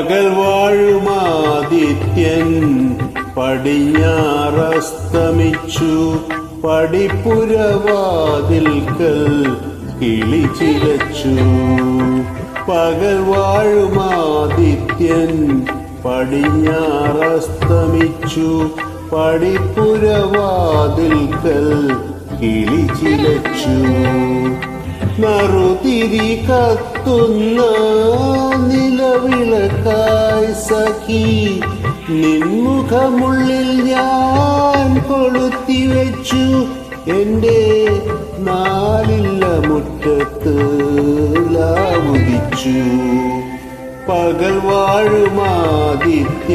പകൽ വാഴുമാദിത്യൻ പടിഞ്ഞാറസ്തമിച്ചു. പടിപ്പുരവാതിൽക്കൽ കിളി ചിലച്ചു. പകൽ വാഴുമാദിത്യൻ പടിഞ്ഞാറസ്തമിച്ചു. പടിപ്പുരവാതിൽക്കൽ കിളി ചിലച്ചു. നറുതിരി കത്തുന്ന നിലവിളക്കായി സഖി നിൻമുഖമുള്ളിൽ ഞാൻ കൊളുത്തിവെച്ചു. എൻ്റെ നാലില്ല മുറ്റത്ത് ലാവുദിച്ചു. പകൽ വാഴുമാദിത്യ